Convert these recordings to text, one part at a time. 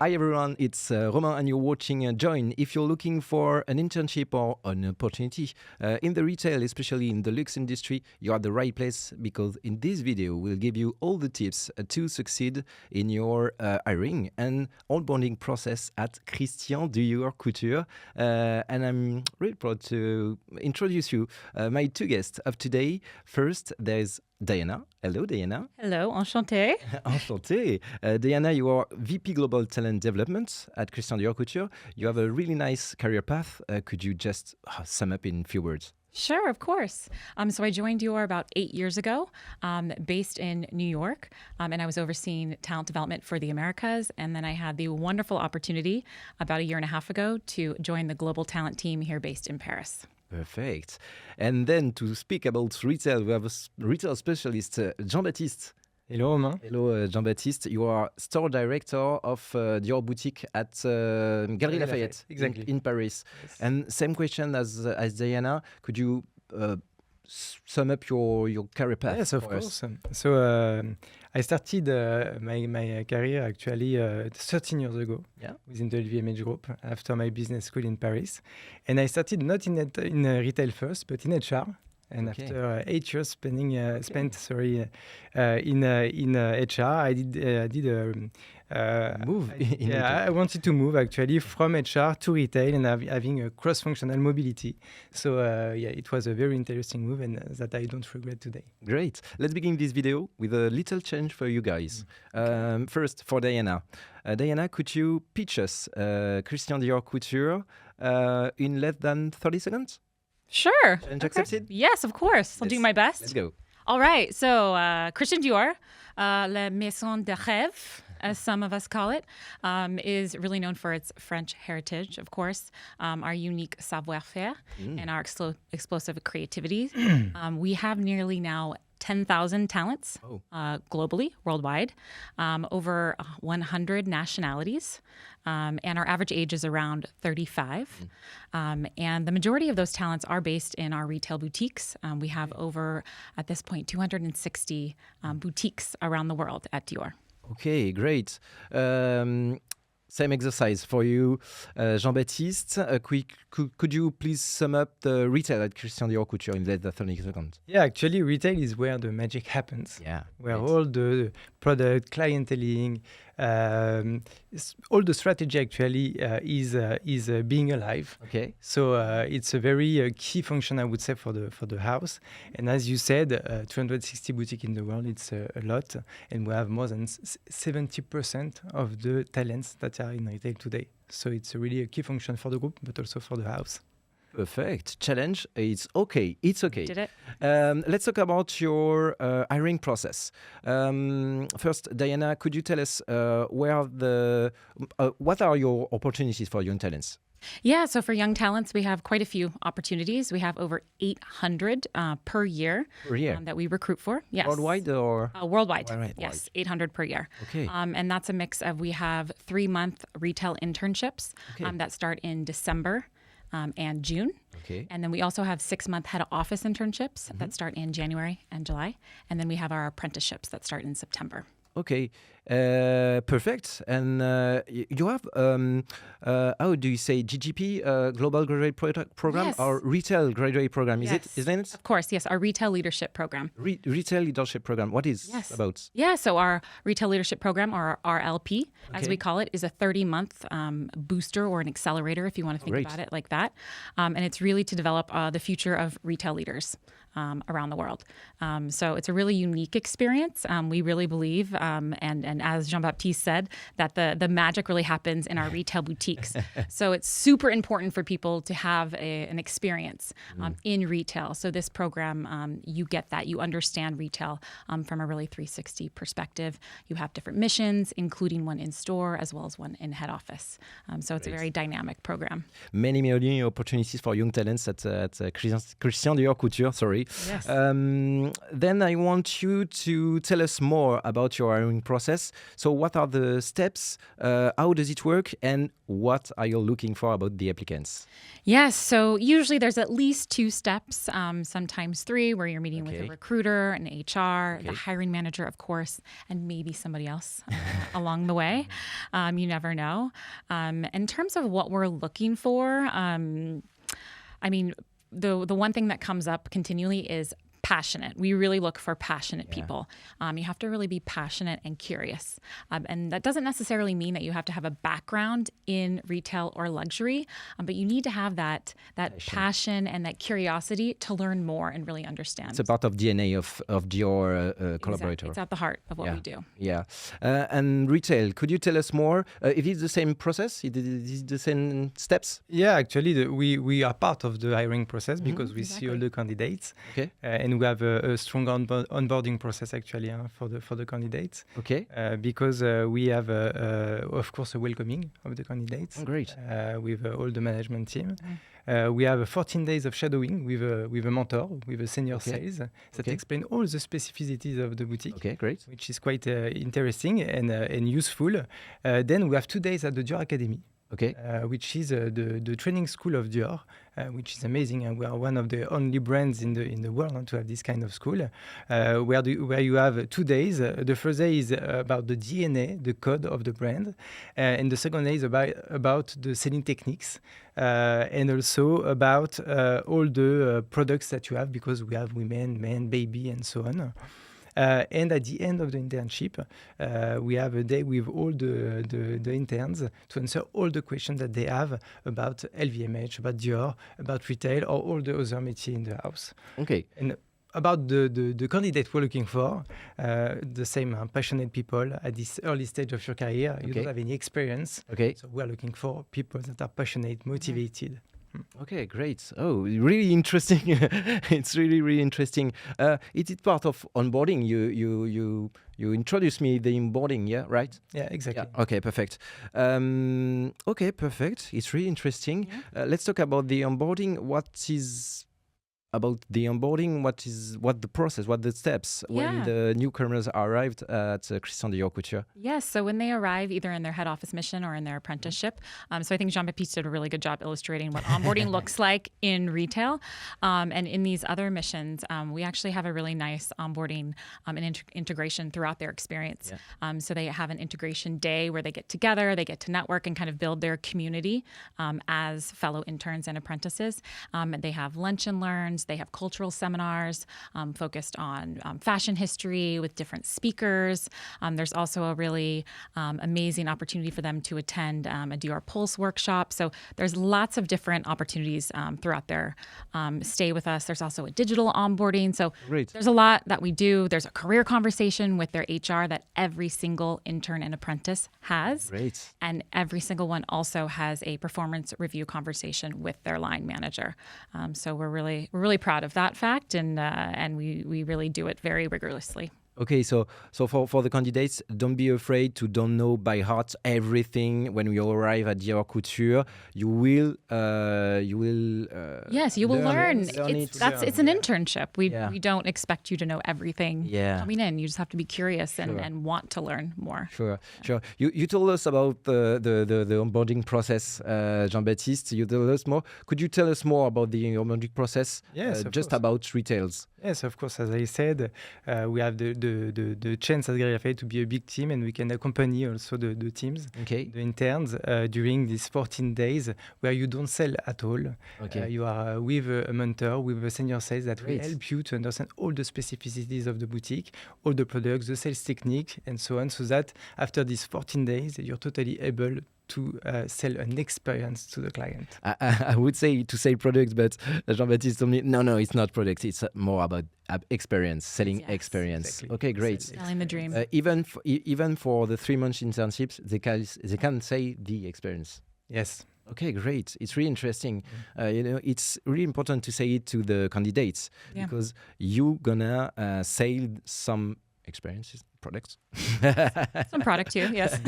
Hi everyone, it's Romain and you're watching Join. If you're looking for an internship or an opportunity in the retail, especially in the luxe industry, you're at the right place because in this video we'll give you all the tips to succeed in your hiring and onboarding process at Christian Dior Couture. And I'm really proud to introduce you my two guests of today. First, there's Diana. Hello, Diana. Hello, enchantée. Enchanté. Diana, you are VP Global Talent Development at Christian Dior Couture. You have a really nice career path. Could you just sum up in a few words? Sure, of course. So I joined Dior about 8 years ago, based in New York, and I was overseeing talent development for the Americas. And then I had the wonderful opportunity about a year and a half ago to join the global talent team here based in Paris. Perfect. And then to speak about retail, we have a retail specialist, Jean-Baptiste. Hello, Romain. Hello, Jean-Baptiste. You are store director of Dior boutique at Galeries Lafayette, exactly. in Paris. Yes. And same question as Diana. Could you sum up your career path? Yes, of for us? course. So I started my career actually 13 years ago within the LVMH group after my business school in Paris. And I started not in retail first, but in HR. And after 8 years spent in HR, I did a move. I wanted to move actually from HR to retail and having a cross-functional mobility. So it was a very interesting move and that I don't regret today. Great. Let's begin this video with a little change for you guys. First, for Diana. Diana, could you pitch us Christian Dior Couture in less than 30 seconds? Sure. Challenge accepted? Yes, of course. I'll do my best. Let's go. All right. So Christian Dior, La Maison de Rêve, as some of us call it, is really known for its French heritage, of course, our unique savoir-faire and our explosive creativity. We have nearly now 10,000 talents globally, worldwide, over 100 nationalities, and our average age is around 35. And the majority of those talents are based in our retail boutiques. We have over, at this point, 260 boutiques around the world at Dior. Okay, great. Same exercise for you, Jean-Baptiste. Could you please sum up the retail at Christian Dior Couture in less than 30 seconds? Yeah, actually, retail is where the magic happens. Yeah, where all the product, clienteling, all the strategy actually is being alive. Okay. So it's a very key function, I would say, for the house. And as you said, 260 boutiques in the world, it's a lot. And we have more than 70% of the talents that are in retail today. So it's really a key function for the group, but also for the house. Perfect. Challenge. It's okay. It's okay. Did it? Let's talk about your hiring process. First, Diana, could you tell us what are your opportunities for young talents? Yeah, so for young talents, we have quite a few opportunities. We have over 800 per year that we recruit for. Yes. Worldwide or? Worldwide. Yes, 800 per year. Okay. And that's a mix of, we have 3-month retail internships that start in December and June. Okay. And then we also have 6-month head of office internships that start in January and July. And then we have our apprenticeships that start in September. Okay, perfect. And you have, how do you say, GGP, Global Graduate Program, Yes. or Retail Graduate Program, isn't it? Of course, yes, our Retail Leadership Program. Retail Leadership Program, what is about? Yeah, so our Retail Leadership Program, or our RLP, as we call it, is a 30-month booster or an accelerator, if you want to think about it like that. And it's really to develop the future of retail leaders around the world. So it's a really unique experience. We really believe, and as Jean-Baptiste said, that the magic really happens in our retail boutiques. So it's super important for people to have an experience in retail. So this program, you get that. You understand retail from a really 360 perspective. You have different missions, including one in store as well as one in head office. So it's a very dynamic program. Many opportunities for young talents at Christian Dior Couture, actually. Yes. Then I want you to tell us more about your hiring process. So what are the steps? How does it work? And what are you looking for about the applicants? Yes. So usually there's at least 2 steps, sometimes 3, where you're meeting with a recruiter, an HR, the hiring manager, of course, and maybe somebody else along the way. You never know. In terms of what we're looking for, I mean, the one thing that comes up continually is passionate. We really look for passionate people. You have to really be passionate and curious. And that doesn't necessarily mean that you have to have a background in retail or luxury, but you need to have that passion and that curiosity to learn more and really understand. It's a part of DNA of your collaborator. Exactly. It's at the heart of what we do. Yeah. And retail, could you tell us more? If it's the same process, is it the same steps? Yeah, actually, we are part of the hiring process because we see all the candidates. Okay. And we have a strong onboarding process actually for the candidates. Okay. Because we have, of course, a welcoming of the candidates. Oh, great. With all the management team. We have 14 days of shadowing with a mentor, with a senior sales that explain all the specificities of the boutique. Okay, great. Which is quite interesting and useful. Then we have 2 days at the Dior Academy. Okay. Which is the training school of Dior, which is amazing, and we are one of the only brands in the world to have this kind of school, where you have 2 days. The first day is about the DNA, the code of the brand, and the second day is about the selling techniques, and also about all the products that you have, because we have women, men, baby, and so on. And at the end of the internship, we have a day with all the interns to answer all the questions that they have about LVMH, about Dior, about retail, or all the other métiers in the house. Okay. And about the candidate we're looking for, the same passionate people at this early stage of your career. You don't have any experience. Okay. So we're looking for people that are passionate, motivated. Okay, great. Oh, really interesting. It's really interesting. It is part of onboarding. You introduced me the onboarding, yeah, right? Yeah, exactly. Yeah. Okay, perfect. Okay, perfect. It's really interesting. Yeah. Let's talk about the onboarding. What is about the onboarding? What the process? What the steps when the newcomers arrived at Christian Dior Couture? Yes, so when they arrive either in their head office mission or in their apprenticeship. So I think Jean-Baptiste did a really good job illustrating what onboarding looks like in retail. And in these other missions, we actually have a really nice onboarding and integration throughout their experience. Yeah. So they have an integration day where they get together, they get to network and kind of build their community as fellow interns and apprentices. They have lunch and learns. They have cultural seminars focused on fashion history with different speakers. There's also a really amazing opportunity for them to attend a Dior Pulse workshop. So there's lots of different opportunities throughout their stay with us. There's also a digital onboarding. So there's a lot that we do. There's a career conversation with their HR that every single intern and apprentice has. Great. And every single one also has a performance review conversation with their line manager. So we're really proud of that fact, and we really do it very rigorously. Okay, so for the candidates, don't be afraid to don't know by heart everything. When you arrive at Dior Couture, you will yes, you will learn. It's an internship. We don't expect you to know everything coming in. You just have to be curious and want to learn more. Sure. You told us about the onboarding process, Jean-Baptiste. You told us more. Could you tell us more about the onboarding process? Yes, just about retails. Yes, of course. As I said, we have the chance at Galerie to be a big team, and we can accompany also the teams, the interns, during these 14 days where you don't sell at all. Okay. You are with a mentor, with a senior sales that will help you to understand all the specificities of the boutique, all the products, the sales technique, and so on, so that after these 14 days, you're totally able to sell an experience to the client. I would say to sell products, but Jean-Baptiste told me, no, it's not products. It's more about experience, selling experience. Exactly. Okay, great. Selling the dream. Even for the 3 months internships, they can say the experience. Yes. Okay, great. It's really interesting. It's really important to say it to the candidates because you gonna sell some experiences, products. Some product too, yes.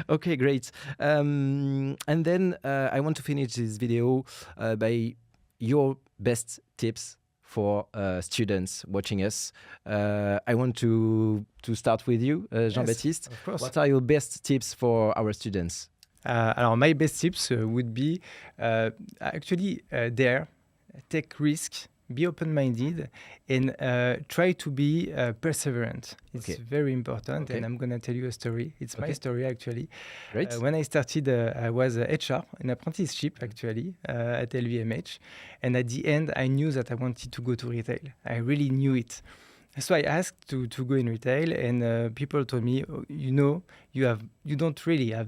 Okay, great. And then I want to finish this video by your best tips for students watching us. I want to start with you, Jean-Baptiste. Of course. What are your best tips for our students? My best tips would be actually dare, take risks, be open-minded, and try to be perseverant. It's very important, and I'm going to tell you a story. It's my story, actually. Great. When I started, I was HR, an apprenticeship, actually, at LVMH. And at the end, I knew that I wanted to go to retail. I really knew it. So I asked to go in retail, and people told me, you don't really have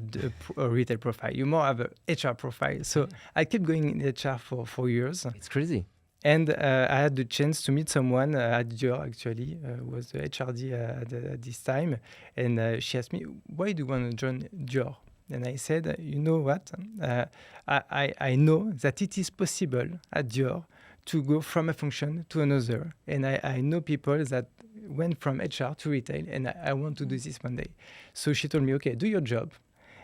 a retail profile. You more have a HR profile. So I kept going in HR for 4 years. It's crazy. And I had the chance to meet someone at Dior, actually, who was the HRD at this time. And she asked me, why do you want to join Dior? And I said, you know what? I know that it is possible at Dior to go from a function to another. And I know people that went from HR to retail, and I want to do this one day. So she told me, okay, do your job.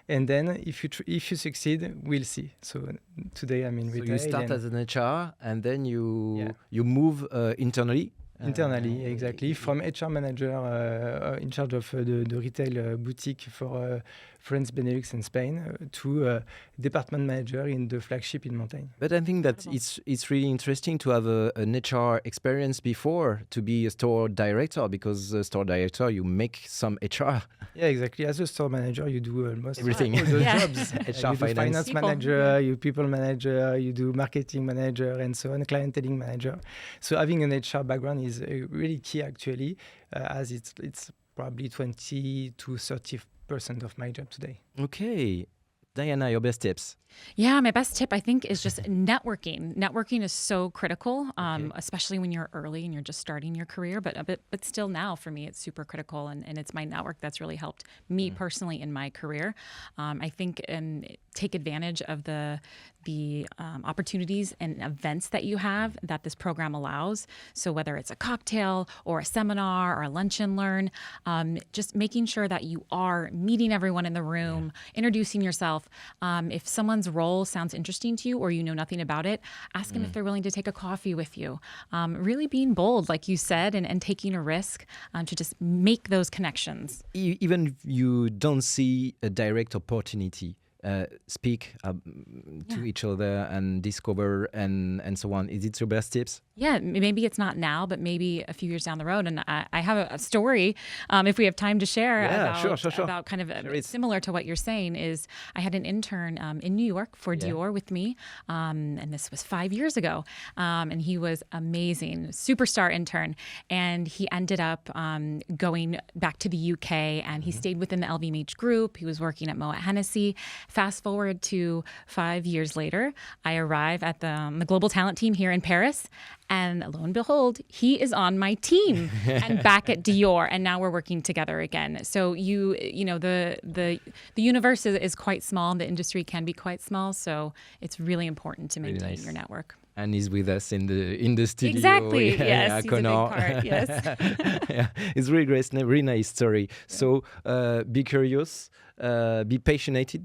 And then if you succeed, we'll see. So today I'm in retail. So you start as an HR, and then you move internally? Internally, exactly. From HR manager in charge of the retail boutique for France, Benelux, and Spain to department manager in the flagship in Montaigne. But I think that it's really interesting to have an HR experience before to be a store director, because a store director, you make some HR. Yeah, exactly. As a store manager, you do almost everything. all those jobs. HR, you do finance manager, you people manager, you do marketing manager, and so on, clienteling manager. So having an HR background is really key, actually, as it's probably 20 to 30% of my job today. Okay. Diana, your best tips? Yeah, my best tip, I think, is just networking. Networking is so critical, especially when you're early and you're just starting your career. But still now, for me, it's super critical. And it's my network that's really helped me personally in my career. I think take advantage of the opportunities and events that you have that this program allows. So whether it's a cocktail or a seminar or a lunch and learn, just making sure that you are meeting everyone in the room, introducing yourself. If someone's role sounds interesting to you or you know nothing about it, ask them if they're willing to take a coffee with you. Really being bold, like you said, and taking a risk to just make those connections. Even if you don't see a direct opportunity, speak to each other and discover and so on. Is it your best tips? Yeah, maybe it's not now, but maybe a few years down the road. And I have a story, if we have time to share, about kind of similar to what you're saying. Is I had an intern in New York for Dior with me, and this was 5 years ago. And he was amazing, superstar intern. And he ended up going back to the UK, and he stayed within the LVMH group. He was working at Moet Hennessy. Fast forward to 5 years later, I arrive at the global talent team here in Paris. And lo and behold, he is on my team and back at Dior, and now we're working together again. So you know the universe is quite small, and the industry can be quite small. So it's really important to maintain your network. And he's with us in the studio. Exactly. Yes, he's a big part. Yes. Yeah, it's really great, really nice story. Yeah. So be curious, be passionate,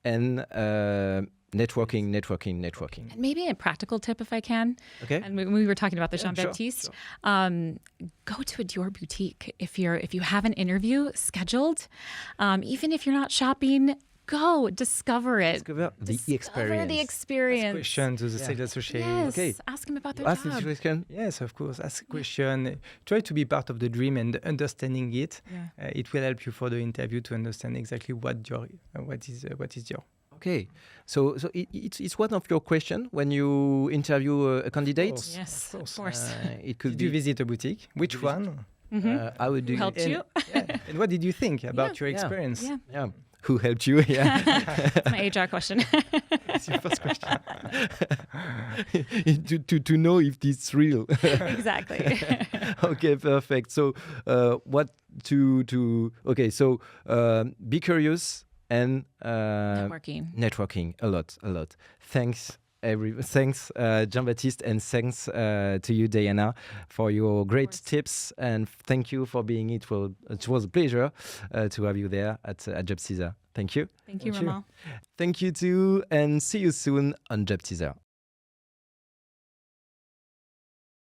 and networking. And maybe a practical tip, if I can. Okay. And we were talking about the Jean-Baptiste. Sure. Go to a Dior boutique if you have an interview scheduled. Even if you're not shopping, go discover it. Discover the experience. Ask question to the sales associate. Yes. Okay. Ask them about their Ask job. the question. Yes, of course. Ask a question. Try to be part of the dream and understanding it. Yeah. It will help you for the interview to understand exactly what is Dior. Okay, so it's one of your questions when you interview a candidate. Yes, of course. It could Did you visit a boutique? Which one? I would do. Who helped you? And what did you think about your experience? Yeah. Who helped you? Yeah. That's my HR question. That's your first question. to know if it's real. Exactly. Okay, perfect. So okay, so be curious. And networking a lot. Thanks Jean-Baptiste, and thanks to you, Diana, for your great tips, and thank you for being it was a pleasure to have you there at Job Teaser. Thank you. Thank you, Romain. Thank you too, and see you soon on Job Teaser.